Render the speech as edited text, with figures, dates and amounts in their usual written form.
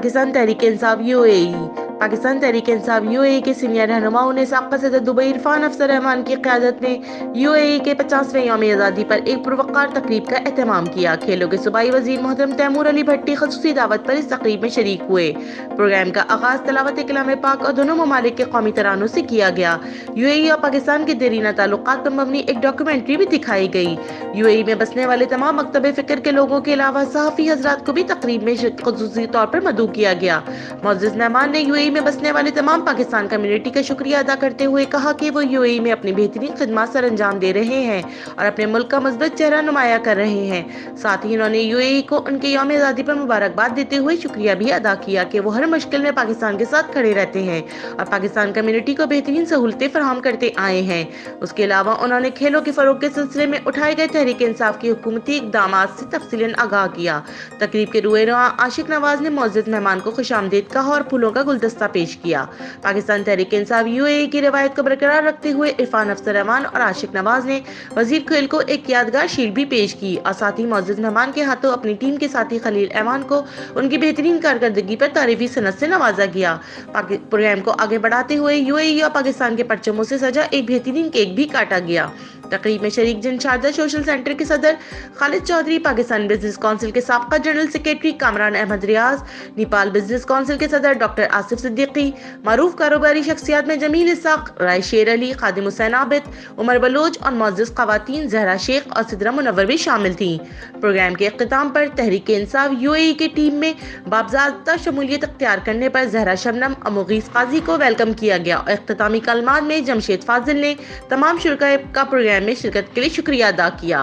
Pakistan Tehreek Insaf UAE. Pakistan Tehreek Insaf UAE के senior रहनुमाओं ने साबिक़ सदर दुबई इरफान अफसर रहमान की क़यादत में यूएई के 50वें यौम आज़ादी पर एक पुरवक़ार तक़रीब का एहतमाम किया। खेलों के सूबाई वज़ीर मोहतरम तैमूर अली भट्टी ख़ुसूसी दावत पर इस तक़रीब में शरीक हुए। प्रोग्राम का आगाज़ तलावत कलाम पाक और दोनों ममालिक के कौमी तरानों से किया गया। यूएई और पाकिस्तान के देरीना ताल्लुकात पर मबनी एक डॉक्यूमेंट्री भी दिखाई गई। यूएई में बसने वाले तमाम मकतब फ़िक्र के लोगों के अलावा सहाफ़ी हज़रात को भी तक़रीब में ख़ुसूसी तौर पर मदऊ किया गया। मोअज़्ज़िज़ मेहमान ने यूएई में बसने वाले तमाम पाकिस्तान कम्युनिटी का शुक्रिया अदा करते हुए कहा कि वो यूएई में अपनी बेहतरीन खिदमत सर अंजाम दे रहे हैं और अपने मुल्क का मज़बूत चेहरा नुमाया कर रहे हैं। साथ ही उन्होंने यूएई को उनके यौम आज़ादी पर मुबारकबाद देते हुए शुक्रिया भी अदा किया कि वो हर मुश्किल में पाकिस्तान के साथ खड़े रहते हैं और पाकिस्तान कम्युनिटी को बेहतरीन सहूलतें फराहम करते आए हैं। उसके अलावा उन्होंने खेलों के फ़रोग़ के सिलसिले में उठाए गए तहरीक इंसाफ की हुकूमती इक़दामात से तफ़सीलन आगाह किया। तक़रीब के रुए-रुआ आशिक नवाज़ ने मुअज़्ज़िज़ मेहमान को खुशामदीद कहा और फूलों का गुलदस्ता पेश किया। पाकिस्तान तहरीक इंसाफ यूएई की रवायत को बरकरार रखते हुए इरफान अफसर रहमान और आशिक नवाज ने वज़ीर खेल को एक यादगार शील्ड भी पेश की और साथ ही मुअज़्ज़िज़ मेहमान के हाथों अपनी टीम के साथी खलील ऐवान को उनकी बेहतरीन कारकर्दगी पर तारीफ़ी सनद से नवाजा गया। प्रोग्राम को आगे बढ़ाते हुए यूएई और पाकिस्तान के परचमों से सजा एक बेहतरीन केक भी काटा गया। तकरीब में शरीक जिन शारदा सोशल सेंटर के सदर खालिद चौधरी, पाकिस्तान बिजनेस काउंसिल के साबका जनरल सेक्रेटरी कामरान अहमद रियाज, नेपाल बिजनेस काउंसिल के सदर डॉक्टर आसिफ सिद्दीकी, मारूफ कारोबारी शख्सियात में जमील इसाक, राय शेर अली, खादिम हुसैन आबिद, उमर बलोच और मुअज़्ज़िज़ ख़वातीन ज़हरा शेख और सिद्रा मुनव्वर भी शामिल थीं। प्रोग्राम के इख्तिताम पर तहरीक इंसाफ यूएई की टीम में बाज़ाब्ता शमूलियत इख्तियार करने पर ज़हरा शबनम और मुग़ीस क़ाज़ी को वेलकम किया गया और इख्तितामी कलमात में जमशेद फाजिल ने तमाम शुरका का प्रोग्राम में शिरकत के लिए शुक्रिया अदा किया।